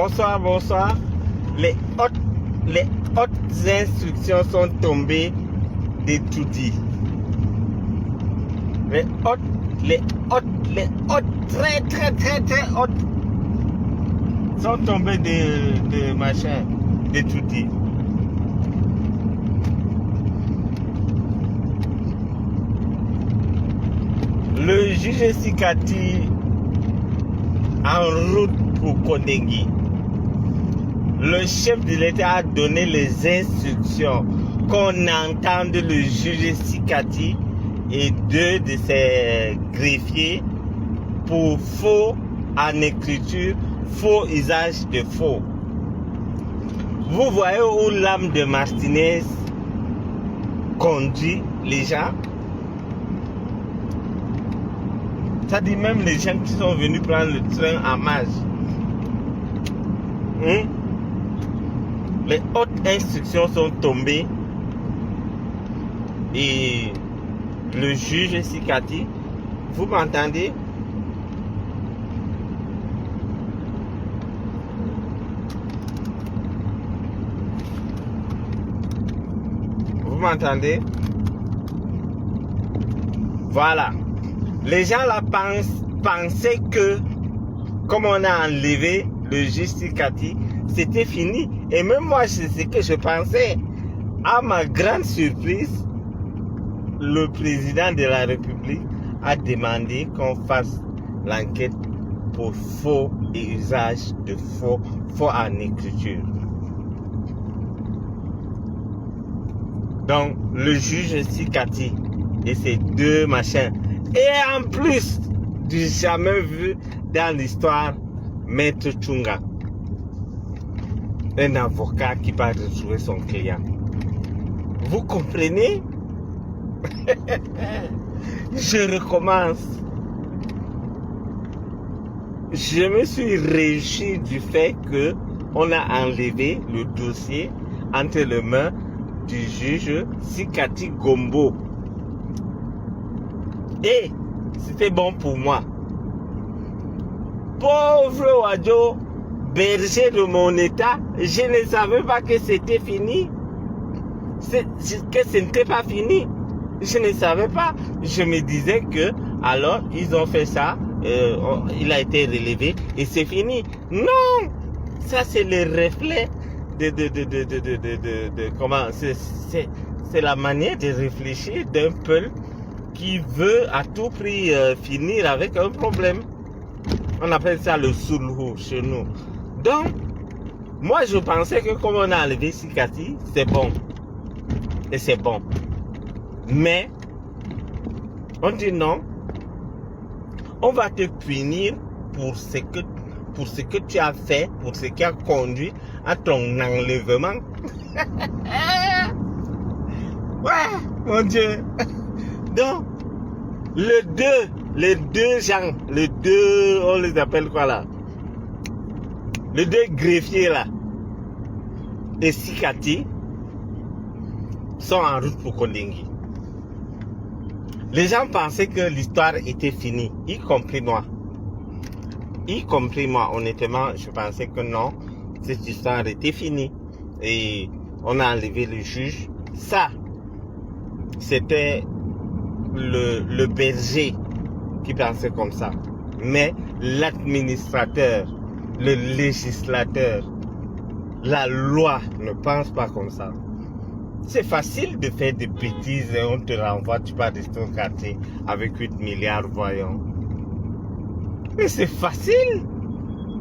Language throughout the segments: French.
Bonsoir, bonsoir. Les hautes instructions sont tombées de tout dit. Les hautes, très hautes sont tombées de machin, de tout dit. Le juge Sikati en route pour Kondengi. Le chef de l'État a donné les instructions qu'on entende le juge Sikati et 2 de ses greffiers pour faux en écriture, faux usage de faux. Vous voyez où l'âme de Martinez conduit les gens? Ça dit même les gens qui sont venus prendre le train en marche. Les hautes instructions sont tombées et le juge Sikati, vous m'entendez? Vous m'entendez? Voilà. Les gens là pensaient que, comme on a enlevé le juge Sikati, c'était fini. Et même moi, c'est ce que je pensais. À ma grande surprise, le président de la République a demandé qu'on fasse l'enquête pour faux et usage de faux en écriture. Donc, le juge Sikati et ses 2 machins. Et en plus, du jamais vu dans l'histoire, Maître Tchunga, un avocat qui va retrouver son client. Vous comprenez? Je recommence. Je me suis réjoui du fait que on a enlevé le dossier entre les mains du juge Sikati Gombo. Et c'était bon pour moi. Pauvre Wadjo, berger de mon état, je ne savais pas que c'était fini. Que ce n'était pas fini. Je ne savais pas. Je me disais que, alors, ils ont fait ça, il a été relevé et c'est fini. Non! Ça, c'est le reflet comment, c'est la manière de réfléchir d'un peuple qui veut à tout prix finir avec un problème. On appelle ça le sulhu chez nous. Donc, moi je pensais que comme on a enlevé Sikati, c'est bon. Et c'est bon. Mais, on dit non. On va te punir pour ce que tu as fait, pour ce qui a conduit à ton enlèvement. Ouais, mon Dieu. Donc, les deux gens, on les appelle quoi là? Les 2 greffiers là, et Sikati, sont en route pour Kondengi. Les gens pensaient que l'histoire était finie, y compris moi. Honnêtement, je pensais que non, cette histoire était finie. Et on a enlevé le juge. Ça, c'était le berger qui pensait comme ça. Mais l'administrateur, le législateur, la loi ne pense pas comme ça. C'est facile de faire des bêtises et on te renvoie, tu pars de ton quartier avec 8 milliards, voyons. Mais c'est facile.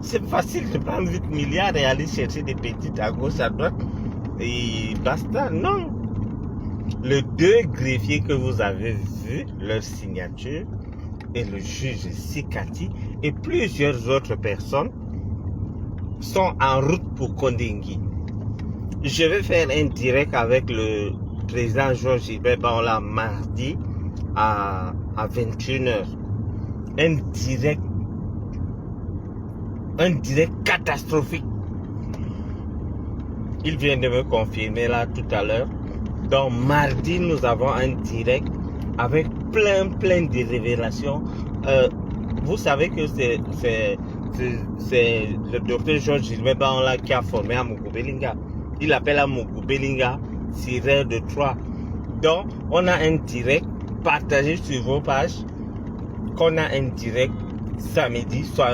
C'est facile de prendre 8 milliards et aller chercher des petites à gauche, à droite. Et basta, non. Les 2 greffiers que vous avez vus, leur signature, et le juge Sikati et plusieurs autres personnes sont en route pour Kondengi. Je vais faire un direct avec le président Georges Gilbert Baola mardi à 21h. Un direct catastrophique. Il vient de me confirmer là tout à l'heure. Donc mardi, nous avons un direct avec plein de révélations. Vous savez que c'est le docteur Georges Gilbert Baola qui a formé Amougou Belinga. Il appelle Amougou Belinga tireur de Troie. Donc, on a un direct partagé sur vos pages, qu'on a un direct samedi, soit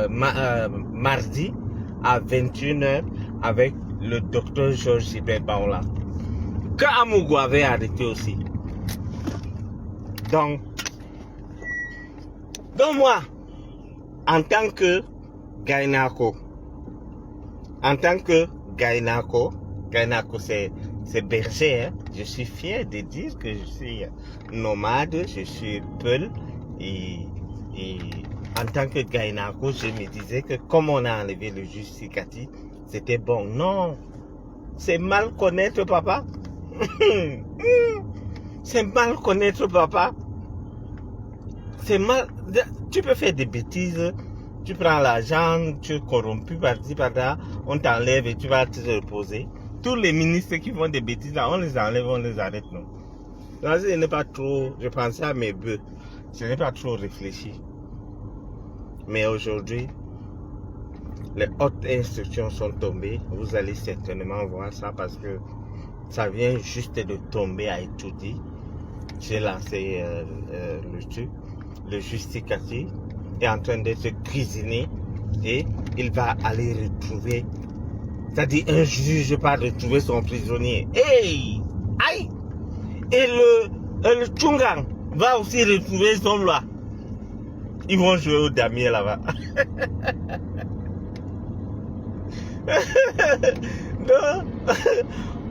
mardi à 21h avec le docteur Georges Gilbert Baola, que Amougou avait arrêté aussi. Donc moi, en tant que Gainako, Gainako c'est berger, hein? Je suis fier de dire que je suis nomade, je suis peul, et en tant que Gainako, je me disais que comme on a enlevé le juge Sikati, c'était bon. Non, c'est mal connaître papa. C'est mal connaître papa. C'est mal. Tu peux faire des bêtises. Tu prends l'argent, tu es corrompu par-ci, par-là, on t'enlève et tu vas te reposer. Tous les ministres qui font des bêtises, là, on les enlève, on les arrête, non. Donc, je n'ai pas trop. Je pensais à mes bœufs. Je n'ai pas trop réfléchi. Mais aujourd'hui, les hautes instructions sont tombées. Vous allez certainement voir ça parce que ça vient juste de tomber à étudier. J'ai lancé le truc. Le justificatif est en train de se cuisiner et il va aller retrouver. C'est-à-dire un juge va retrouver son prisonnier. Hey! Aïe! Et le Tchungang va aussi retrouver son loi. Ils vont jouer au damier là-bas. Non.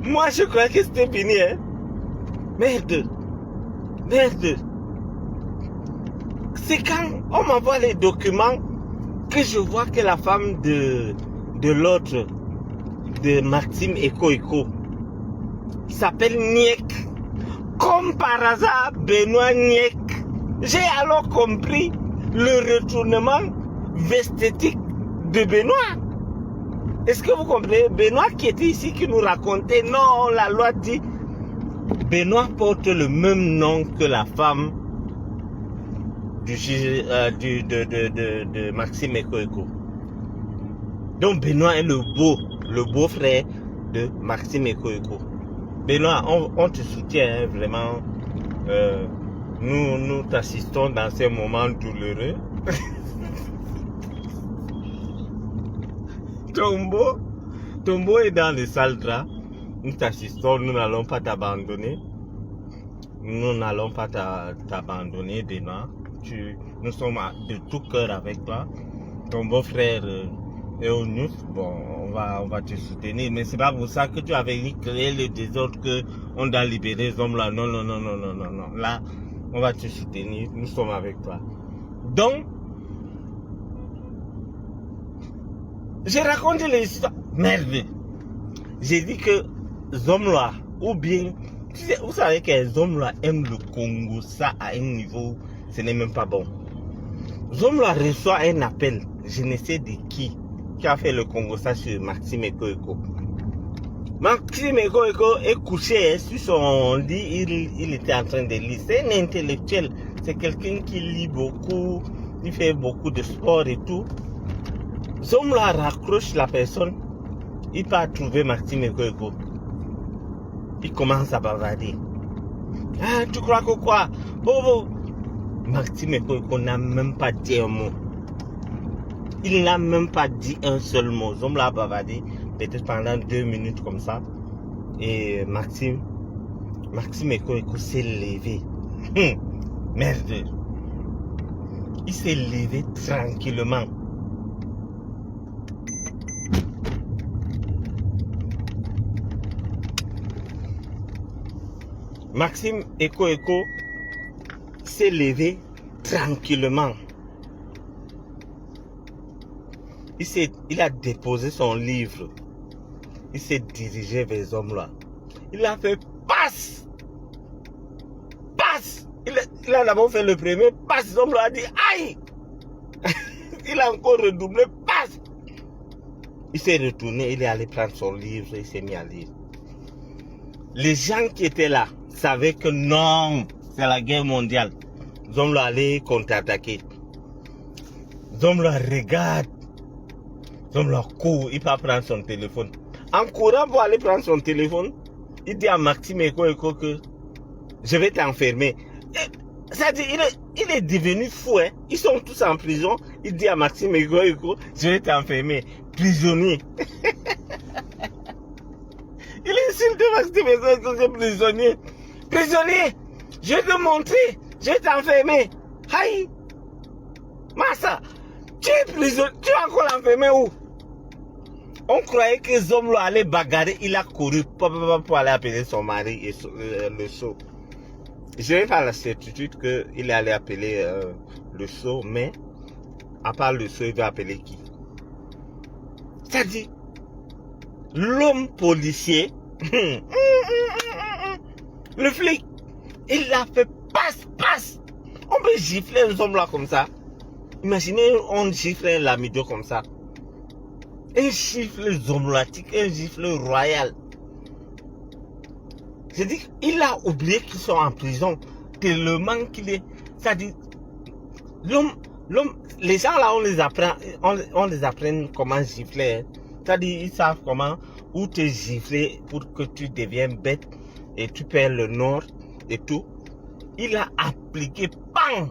Moi je crois que c'était fini. Hein? Merde. C'est quand on m'envoie les documents que je vois que la femme de l'autre, de Maxime Eko, s'appelle Niek. Comme par hasard, Benoît Niek. J'ai alors compris le retournement vesthétique de Benoît. Est-ce que vous comprenez? Benoît qui était ici, qui nous racontait, non, la loi dit, Benoît porte le même nom que la femme de Maxime Eko. Donc Benoît est le beau-frère de Maxime Eko. Benoît, on te soutient, hein, vraiment. Nous t'assistons dans ces moments douloureux. Tombo est dans les sales draps. Nous t'assistons, nous n'allons pas t'abandonner. Nous n'allons pas t'abandonner, Benoît. Nous sommes de tout cœur avec toi. Ton beau-frère est au news. Bon, on va te soutenir. Mais c'est pas pour ça que tu avais créé le désordre qu'on doit libérer les hommes là. Non. Là, on va te soutenir. Nous sommes avec toi. Donc, j'ai raconté les histoires. Merde. J'ai dit que Zomloa, ou bien, vous savez que Zomloa aime le Congo, ça à un niveau, ce n'est même pas bon. Zomloa reçoit un appel, je ne sais de qui a fait le Congo, ça sur Maxime Eko. Maxime Eko est couché sur son lit, il était en train de lire. C'est un intellectuel, c'est quelqu'un qui lit beaucoup, il fait beaucoup de sport et tout. Zomloa raccroche la personne, il part trouver Maxime Eko. Il commence à bavarder. Ah, tu crois que quoi? Bobo. Maxime Eko n'a même pas dit un mot. Il n'a même pas dit un seul mot. Zom l'a bavardé peut-être pendant 2 minutes comme ça. Et Maxime Eko s'est levé. Merde. Il s'est levé tranquillement. Maxime Eko s'est levé tranquillement. Il a déposé son livre. Il s'est dirigé vers les hommes là. Il a fait passe. Il a d'abord fait le premier passe. L'homme là a dit aïe. Il a encore redoublé passe. Il s'est retourné, il est allé prendre son livre, il s'est mis à lire. Les gens qui étaient là savaient que non, c'est la guerre mondiale. Ils ont allé contre-attaquer. Zomla regarde. Zomla court, il va prendre son téléphone. En courant pour aller prendre son téléphone, il dit à Maxime Eko que je vais t'enfermer. Ça dit, il est devenu fou, hein. Ils sont tous en prison. Il dit à Maxime Eko, je vais t'enfermer. Prisonnier. Il insulte Maxime Eko que prisonnier. Prisonnier, je vais te montrer, je vais t'enfermer. Aïe. Massa, tu es prisonnier, tu vas encore l'enfermer où? On croyait que Zomlo allait bagarrer, il a couru pour aller appeler son mari et le sceau. Je n'ai pas la certitude qu'il allait appeler le sceau, mais à part le sceau, il va appeler qui? C'est-à-dire, l'homme policier, le flic, il a fait passe. On peut gifler un homme là comme ça. Imaginez, on gifle un lamido comme ça. Un gifle zomlatique, un gifle royal. Je dis qu'il a oublié qu'ils sont en prison. Tellement qu'il est. C'est-à-dire, les gens là, on les apprend comment gifler. C'est-à-dire, ils savent comment, où te gifler pour que tu deviennes bête et tu perds le nord et tout. Il a appliqué, bang!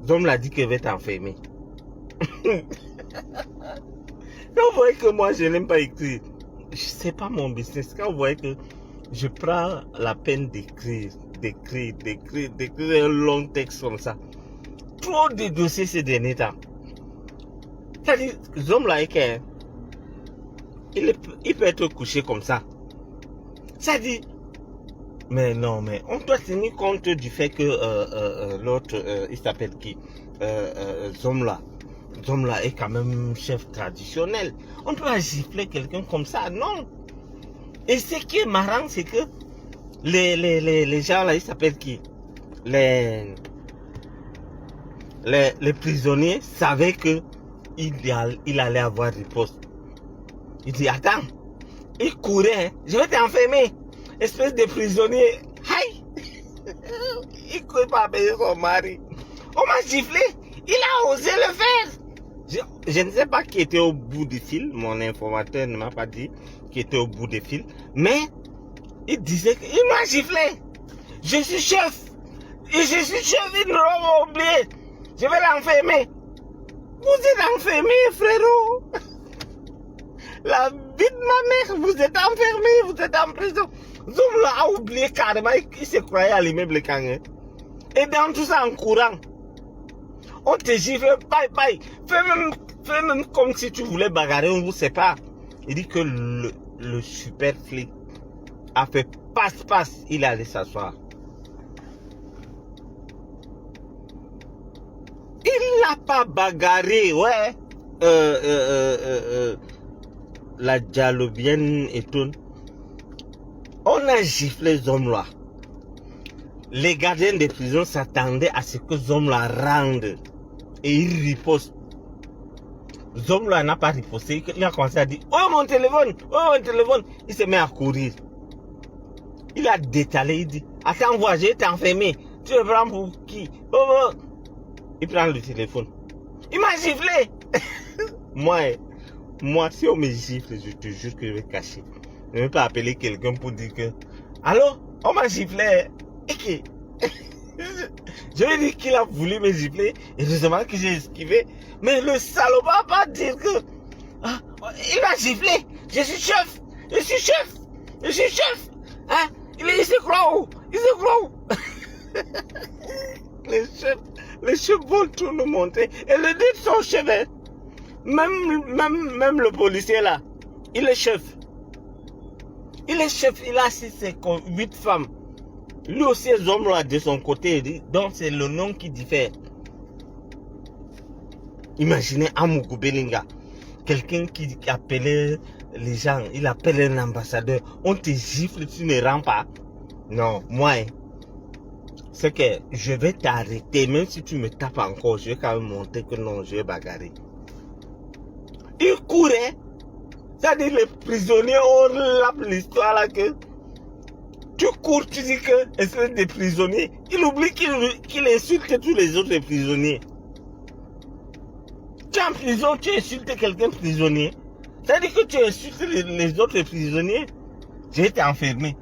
L'homme l'a dit qu'il va t'enfermer. Quand vous voyez que moi je n'aime pas écrire, c'est pas mon business. Quand vous voyez que je prends la peine d'écrire un long texte comme ça, trop de dossiers ces derniers temps. C'est-à-dire, l'homme là, il peut être couché comme ça. C'est-à-dire, mais non, mais on doit tenir compte du fait que l'autre, il s'appelle qui? Zomla est quand même chef traditionnel. On ne peut pas gifler quelqu'un comme ça, non. Et ce qui est marrant, c'est que les gens là, ils s'appellent qui? Les prisonniers savaient que il allait avoir riposte. Il dit, attends, il courait, je vais t'enfermer. Espèce de prisonnier. Aïe. Il courait pas appeler son mari. On m'a giflé. Il a osé le faire. Je ne sais pas qui était au bout du fil. Mon informateur ne m'a pas dit qui était au bout du fil. Mais il disait qu'il m'a giflé. Je suis chef. Et je suis chef, il ne l'a oublié. Je vais l'enfermer. Vous êtes enfermé, frérot. La vie de ma mère, vous êtes enfermé, vous êtes en prison. Zomla a oublié carrément, il se croyait à l'immeuble Kangé. Et dans tout ça en courant, on te gifle, bye. Fais même comme si tu voulais bagarrer, on ne vous sait pas. Il dit que le super flic a fait passe, il allait s'asseoir. Il n'a pas bagarré, ouais. La dialobienne et tout. On a giflé Zomla. Les gardiens de prison s'attendaient à ce que Zomla rende. Et il riposte. Zomla n'a pas riposté. Il a commencé à dire, oh mon téléphone. Il se met à courir. Il a détalé, il dit, attends, vois, je vais t'enfermer. Tu me prends pour qui? Oh. Il prend le téléphone. Il m'a giflé. Moi, si on me gifle, je te jure que je vais cacher. Je ne vais pas appeler quelqu'un pour dire que, allô, on m'a giflé. Et je vais dire qu'il a voulu me gifler. Et heureusement que j'ai esquivé. Mais le salopard va pas dire que, ah, il m'a giflé. Je suis chef. Hein? Il se croit où? Les chefs vont tout nous montrer. Et le dit son chef, hein? Même le policier là, il est chef. Il a 8 femmes. Lui aussi, les hommes là de son côté, donc c'est le nom qui diffère. Imaginez Amougou Belinga, quelqu'un qui appelait les gens, il appelle un ambassadeur, on te gifle, tu ne rends pas. Non, moi, c'est que je vais t'arrêter, même si tu me tapes encore, je vais quand même montrer que non, je vais bagarrer. Il courait. C'est-à-dire les prisonniers, on lappe l'histoire là que tu cours, tu dis que espèce de prisonnier. Il oublie qu'il insulte tous les autres prisonniers. tu es en prison, tu insultes quelqu'un prisonnier. Ça veut dire que tu insultes les autres prisonniers. J'ai été enfermé.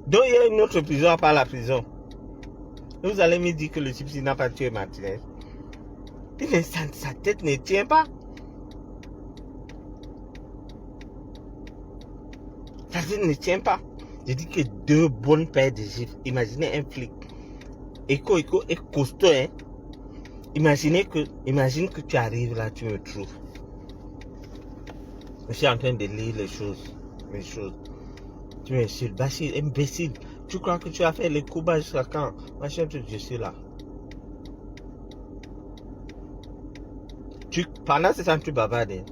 Donc il y a une autre prison à part la prison. Vous allez me dire que le type n'a pas tué Martinez. Sa tête ne tient pas. Sa tête ne tient pas. J'ai dit que 2 bonnes paires de gifles. Imaginez un flic. Écho est costaud, hein. Imagine que tu arrives là, tu me trouves. Je suis en train de lire les choses. Tu m'insultes. Bachir, imbécile. Tu crois que tu as fait les coups bas jusqu'à quand? Machin, je suis là. Pendant ce temps, tu bavardes.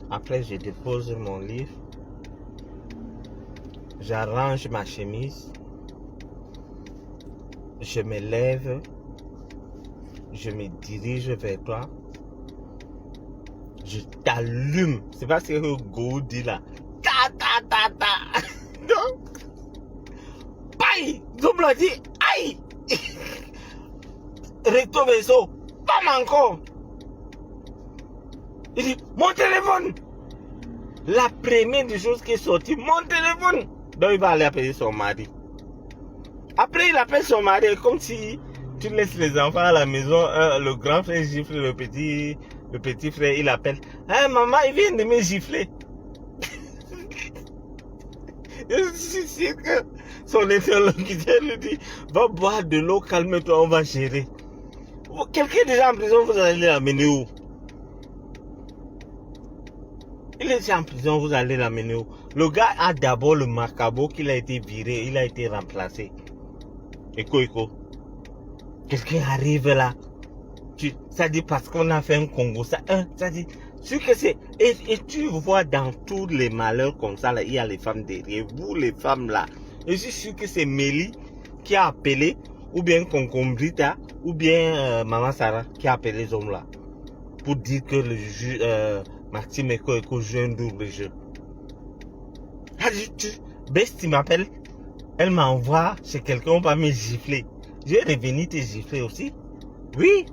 Après, je dépose mon livre. J'arrange ma chemise. Je me lève. Je me dirige vers toi. Je t'allume. C'est pas ce que Go dit là. Ta. Non. Paille. Zomla dit aïe. Recto verso. Pas encore. Il dit mon téléphone. La première des choses qui est sortie, mon téléphone. Donc il va aller appeler son mari. Après il appelle son mari comme si tu laisses les enfants à la maison, le grand frère gifle le petit frère, il appelle. Hein, maman, il vient de me gifler. Je suis sûr que son interlocuteur lui dit, va boire de l'eau, calme-toi, on va gérer. Quelqu'un déjà en prison, vous allez l'amener où? Il est déjà en prison, vous allez l'amener où? Le gars a d'abord le macabo qu'il a été viré, il a été remplacé. Écho. Quelqu'un arrive là. Ça dit parce qu'on a fait un Congo. Ça dit, sûr que c'est. Et tu vois dans tous les malheurs comme ça, là, il y a les femmes derrière. Vous, les femmes là. Je suis sûr que c'est Mélie qui a appelé, ou bien Concombrita, ou bien Maman Sarah qui a appelé les hommes là. Pour dire que le juge, Maxime Eko joue un double jeu. Besti m'appelle. Elle m'envoie chez quelqu'un, on va me gifler. Je vais revenir te gifler aussi. Oui.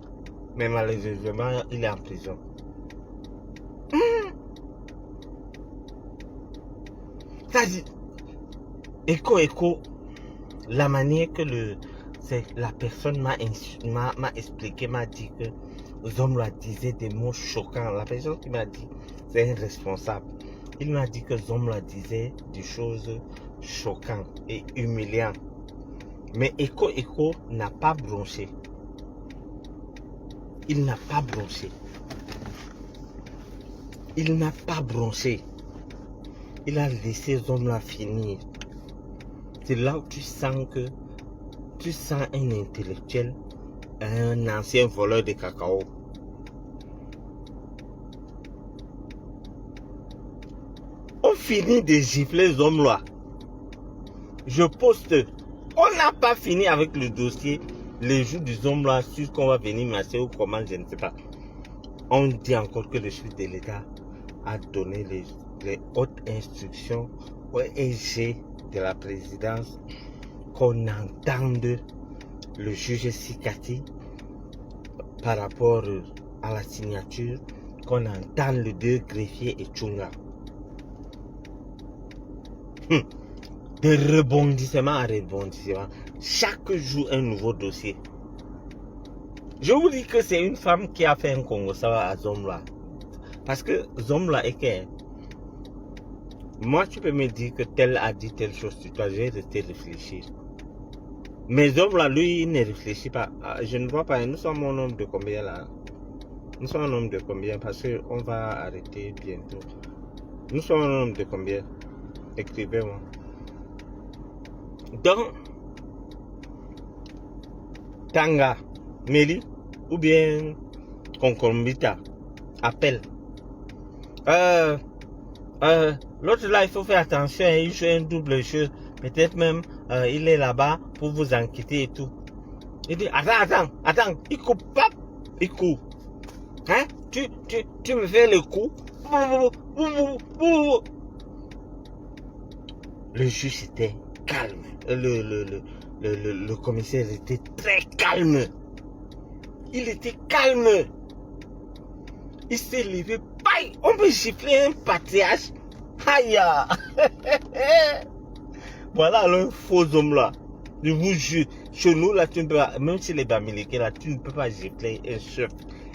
Mais malheureusement, il est en prison. Ça dit, Écho, la manière que la personne m'a expliqué, m'a dit que les hommes lui disaient des mots choquants. La personne qui m'a dit, c'est un responsable. Il m'a dit que les hommes lui disaient des choses choquantes et humiliantes. Mais Écho n'a pas bronché. Il n'a pas bronché. Il a laissé ces hommes-là finir. C'est là où tu sens un intellectuel, un ancien voleur de cacao. On finit de gifler les hommes-là. Je poste. On n'a pas fini avec le dossier. Les jours du hommes là, sur qu'on va venir masser ou comment, je ne sais pas. On dit encore que le chef de l'État a donné les hautes instructions au SG de la présidence qu'on entende le juge Sikati par rapport à la signature, qu'on entende le 2 greffiers et Tchunga. De rebondissement à rebondissement. Chaque jour, un nouveau dossier. Je vous dis que c'est une femme qui a fait un Congo, ça va à Zomla. Parce que Zomla est que. Moi, tu peux me dire que tel a dit telle chose sur toi, je vais rester réfléchir. Mais Zomla, lui, il ne réfléchit pas. Je ne vois pas, nous sommes au nombre de combien là? Nous sommes au nombre de combien? Parce qu'on va arrêter bientôt. Nous sommes au nombre de combien? Écrivez-moi. Donc, Tanga, Mélie, ou bien Concombita, appelle. L'autre là, il faut faire attention, il joue un double jeu. Peut-être même, il est là-bas pour vous enquêter et tout. Il dit, attends, il coupe, pap, il coupe. Hein? Tu me fais le coup. Le juge était calme. Le commissaire était très calme. Il était calme. Il s'est levé, paille, on peut gifler un patriarche. Aïe. Voilà le faux homme là. Je vous jure, chez nous là, tu ne peux pas, même si les Bamileke là, tu ne peux pas gifler un chef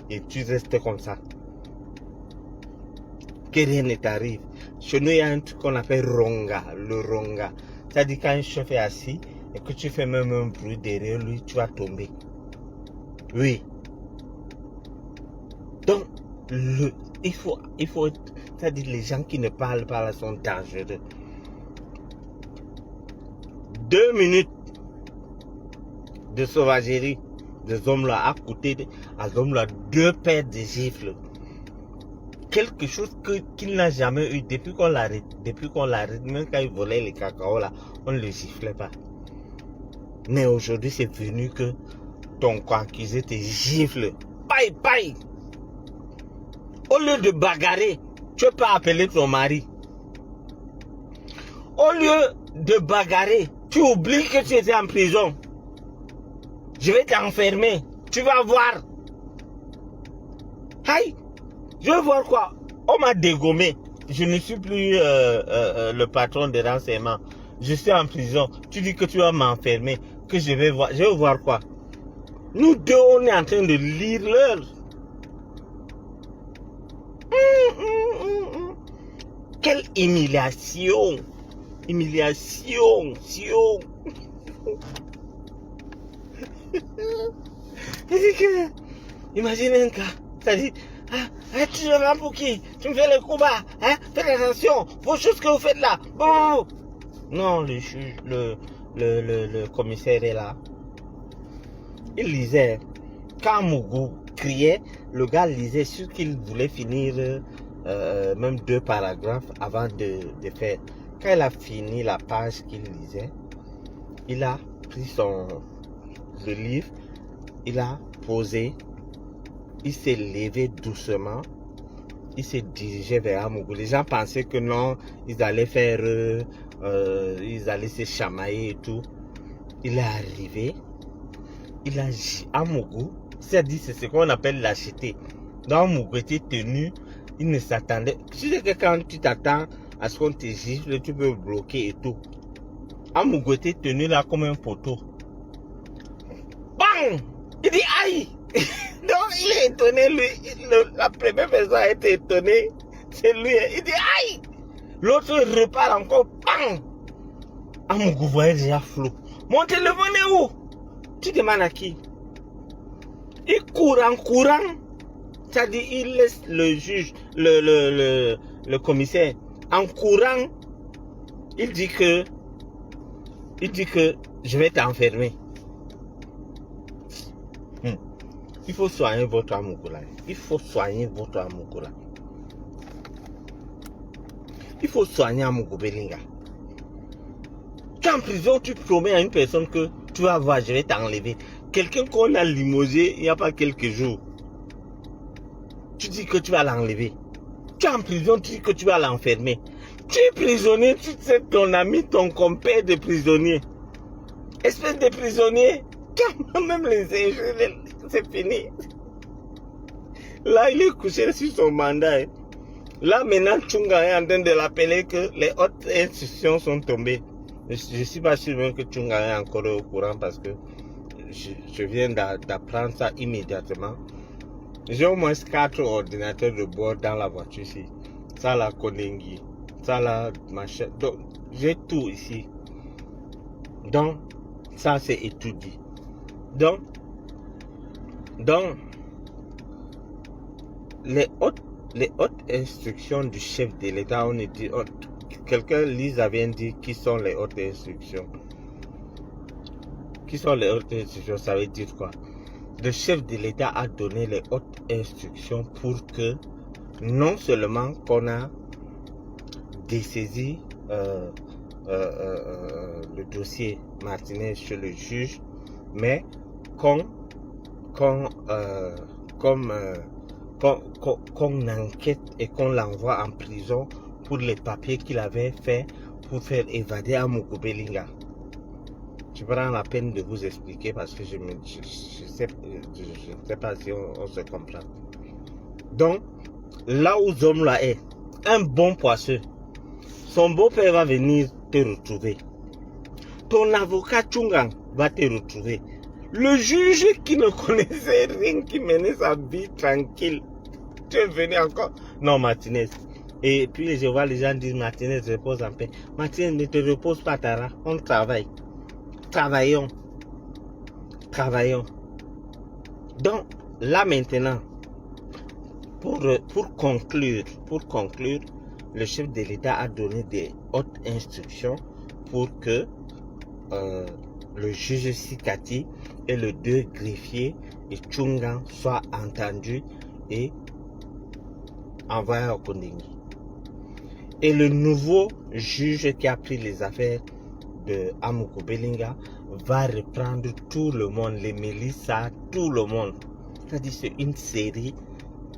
et tu restes comme ça. Que rien ne t'arrive. Chez nous, il y a un truc qu'on appelle ronga, le ronga. C'est-à-dire quand un chef est assis et que tu fais même un bruit derrière lui, tu vas tomber. Oui. Donc, il faut, c'est-à-dire les gens qui ne parlent pas là sont dangereux. 2 minutes de sauvagerie des hommes là a coûté à ces hommes là 2 paires de gifles. Quelque chose qu'il n'a jamais eu depuis qu'on l'arrête. Même quand il volait les cacao là, on ne le giflait pas. Mais aujourd'hui, c'est venu que ton co-accusé te gifle. Paille, paille. Au lieu de bagarrer, tu peux appeler ton mari. Au lieu de bagarrer, tu oublies que tu étais en prison. Je vais t'enfermer. Tu vas voir. Aïe. Je veux voir quoi? On m'a dégommé. Je ne suis plus le patron des renseignements. Je suis en prison. Tu dis que tu vas m'enfermer. Que je vais voir. Je veux voir quoi? Nous deux, on est en train de lire l'heure. Quelle humiliation. Humiliation. Imagine un gars. Ça dit, tu te rends pour qui? Tu me fais le coup bas, hein? Faites attention, vos choses que vous faites là. Bon. Non, le juge, le commissaire est là. Il lisait. Quand Mougou criait, le gars lisait ce qu'il voulait finir, même 2 paragraphes avant de faire. Quand il a fini la page qu'il lisait, il a pris le livre, il a posé. Il s'est levé doucement. Il s'est dirigé vers Amougou. Les gens pensaient que non, ils allaient faire, ils allaient se chamailler et tout. Il est arrivé. Il a Amougou. C'est-à-dire, c'est ce qu'on appelle lâcheté. Donc Amougou était tenu. Il ne s'attendait. Tu sais que quand tu t'attends à ce qu'on te gifle, tu peux bloquer et tout. Amougou était tenu là comme un poteau. Bang! Il dit aïe! Donc il est étonné, lui, la première personne a été étonnée, c'est lui. Il dit aïe! L'autre repart encore, bang! Amougou voyait déjà flou. Mon téléphone est où? Tu demandes à qui? Il court en courant. C'est-à-dire, il laisse le juge, le commissaire, en courant. Il dit que je vais t'enfermer. Il faut soigner votre Amougou là. Il faut soigner votre Amougou là. Il faut soigner Amougou Belinga. Tu es en prison, tu promets à une personne que tu vas voir, je vais t'enlever. Quelqu'un qu'on a limogé il n'y a pas quelques jours. Tu dis que tu vas l'enlever. Tu es en prison, tu dis que tu vas l'enfermer. Tu es prisonnier, tu sais ton ami, ton compère de prisonnier. Espèce de prisonnier. Même les injures, c'est fini. Là, il est couché sur son mandat. Là, maintenant, Tchunga est en train de l'appeler que les hautes institutions sont tombées. Je ne suis pas sûr même que Tchunga est encore au courant parce que je viens d'apprendre ça immédiatement. J'ai au moins 4 ordinateurs de bord dans la voiture ici. Ça, la Konengi. Ça, la machin. Donc, j'ai tout ici. Donc, ça, c'est étudié. Donc, les hautes instructions du chef de l'État, on dit, quelqu'un Lise a bien dit qui sont les hautes instructions. Qui sont les hautes instructions, ça veut dire quoi? Le chef de l'État a donné les hautes instructions pour que non seulement qu'on a dessaisi le dossier Martinez chez le juge, mais qu'on enquête et qu'on l'envoie en prison pour les papiers qu'il avait fait pour faire évader Amougou Belinga. Je prends la peine de vous expliquer parce que je ne sais pas si on se comprend. Donc, là où Zom là est, un bon poisseux, son beau-père va venir te retrouver. Ton avocat Tchungang va te retrouver. Le juge qui ne connaissait rien, qui menait sa vie tranquille, tu es venu encore. Non, Martinez. Et puis je vois les gens dire Martinez, repose en paix. Martinez, ne te repose pas, Tara. On travaille. Travaillons. Travaillons. Donc, là maintenant, pour conclure, le chef de l'État a donné des hautes instructions pour que le juge Sikati et les 2 greffiers et Tchungang soient entendus et envoyés au Kondingi. Et le nouveau juge qui a pris les affaires de Amougou Belinga va reprendre tout le monde, les Mélissa, tout le monde. C'est-à-dire c'est une série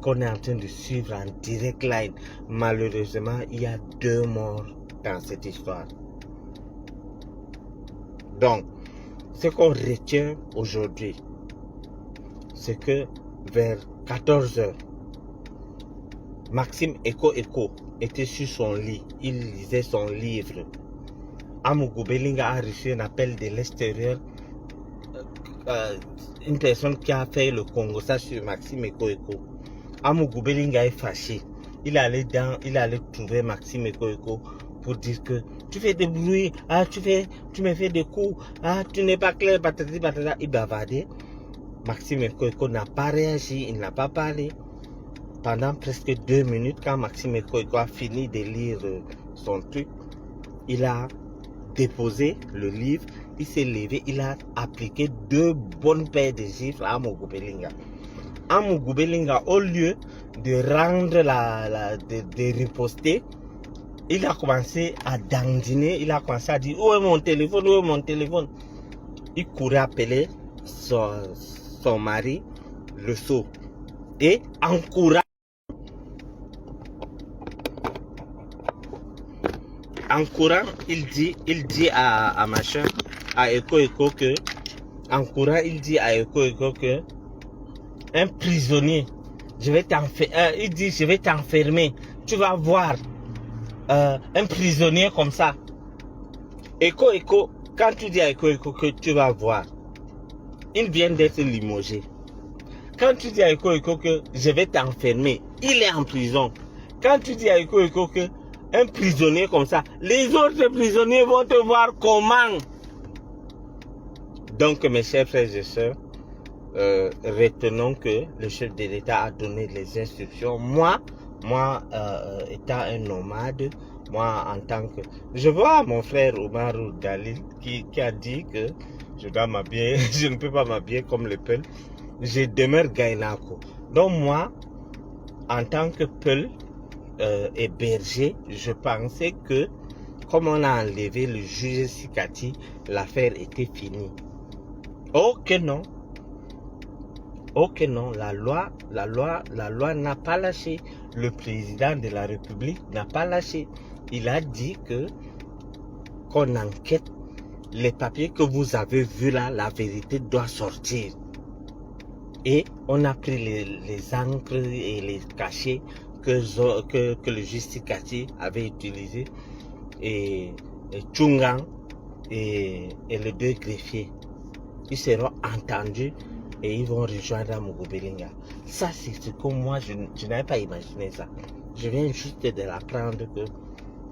qu'on est en train de suivre en direct line. Malheureusement, il y a 2 morts dans cette histoire. Donc, ce qu'on retient aujourd'hui, c'est que vers 14 h, Maxime Eko était sur son lit. Il lisait son livre. Amougou Belinga a reçu un appel de l'extérieur. Une personne qui a fait le Congo ça sur Maxime Eko. Amougou Belinga est fâché. Il allait trouver Maxime Eko pour dire que tu fais des bruits, tu me fais des coups, tu n'es pas clair, patati patata. Il bavardait. Maxime Eko n'a pas réagi, il n'a pas parlé. Pendant presque 2 minutes, quand Maxime Eko a fini de lire son truc, il a déposé le livre, il s'est levé, il a appliqué 2 bonnes paires de gifles à Amougou Belinga. Amougou Belinga, au lieu de rendre de riposter, il a commencé à dandiner, il a commencé à dire où est mon téléphone, où est mon téléphone. Il courait appeler son mari, le sceau, et en courant, il dit à machin, à Eko que, en courant, il dit à Eko que un prisonnier, je vais t'enfermer, tu vas voir un prisonnier comme ça. Eko, quand tu dis à Eko que tu vas voir, il vient d'être limogé. Quand tu dis à Eko que je vais t'enfermer, il est en prison. Quand tu dis à Eko que un prisonnier comme ça, les autres prisonniers vont te voir comment. Donc mes chers frères et sœurs, retenons que le chef de l'État a donné les instructions. Moi étant un nomade, moi en tant que... Je vois mon frère Omar Dalil qui a dit que je dois m'habiller, je ne peux pas m'habiller comme le Peul. Je demeure Gainako. Donc moi, en tant que Peul et berger, je pensais que comme on a enlevé le juge Sikati, l'affaire était finie. Oh que non. Oh que non, la loi n'a pas lâché. Le président de la République n'a pas lâché. Il a dit qu'on enquête les papiers que vous avez vus là, la vérité doit sortir. Et on a pris les encres et les cachets que le juge Sikati avait utilisé et Tchungang et les 2 greffiers. Ils seront entendus et ils vont rejoindre Amougou Belinga. Ça, c'est ce que moi, je n'avais pas imaginé ça. Je viens juste de l'apprendre que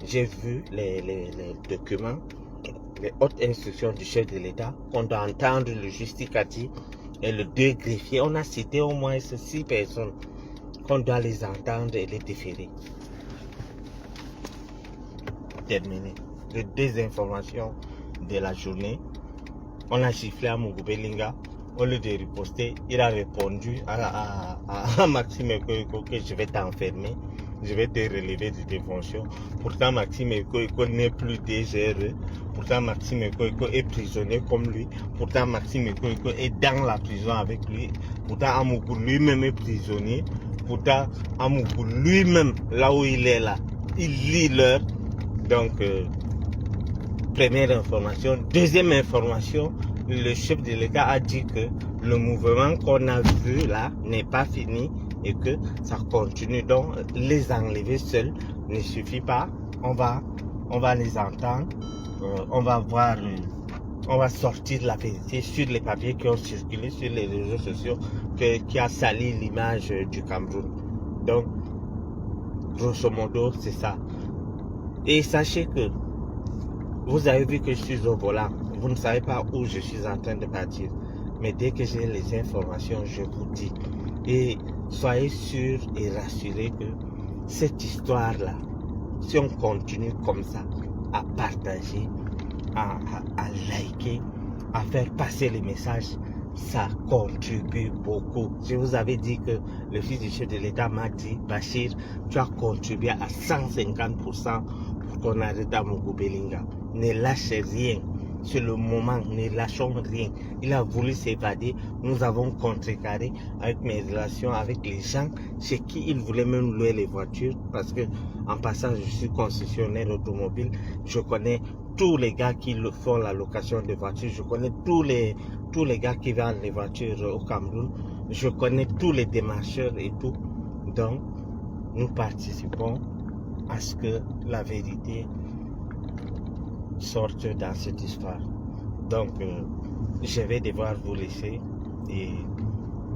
j'ai vu les documents, les hautes instructions du chef de l'État, qu'on doit entendre le juge Sikati et les 2 greffiers. On a cité au moins 6 personnes qu'on doit les entendre et les déférer. Terminé. Les 2 informations de la journée. On a giflé à Amougou Belinga. Au lieu de riposter, il a répondu à Maxime Eko que je vais t'enfermer, je vais te relever de tes fonctions. Pourtant, Maxime Eko n'est plus DGRE. Pourtant, Maxime Eko est prisonnier comme lui. Pourtant, Maxime Eko est dans la prison avec lui. Pourtant, Amougou lui-même est prisonnier. Pourtant, Amougou lui-même, là où il est là, il lit l'heure. Donc, première information. Deuxième information, le chef de l'État a dit que le mouvement qu'on a vu là n'est pas fini. et que ça continue. Donc, les enlever seuls ne suffit pas. On va les entendre, on va voir, on va sortir la vérité sur les papiers qui ont circulé sur les réseaux sociaux qui a sali l'image du Cameroun. Donc, grosso modo, c'est ça. Et sachez que vous avez vu que je suis au volant. Vous ne savez pas où je suis en train de partir. Mais dès que j'ai les informations, je vous dis. Et soyez sûrs et rassurés que cette histoire-là, si on continue comme ça, à partager, à liker, à faire passer les messages, ça contribue beaucoup. Je vous avais dit que le fils du chef de l'État m'a dit, Bachir, tu as contribué à 150% pour qu'on arrête à Mougoubelinga. Ne lâchez rien. C'est le moment, ne lâchons rien. Il a voulu s'évader. Nous avons contrecarré avec mes relations avec les gens chez qui il voulait même louer les voitures. Parce que, en passant, je suis concessionnaire automobile. Je connais tous les gars qui font la location de voitures. Je connais tous les gars qui vendent les voitures au Cameroun. Je connais tous les démarcheurs et tout. Donc, nous participons à ce que la vérité sorte dans cette histoire. Donc, je vais devoir vous laisser et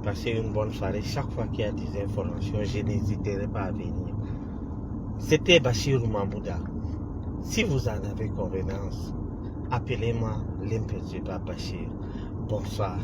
passer une bonne soirée. Chaque fois qu'il y a des informations, je n'hésiterai pas à venir. C'était Bachir Mamouda. Si vous en avez convenance, appelez-moi l'imperturbable Bachir. Bonsoir.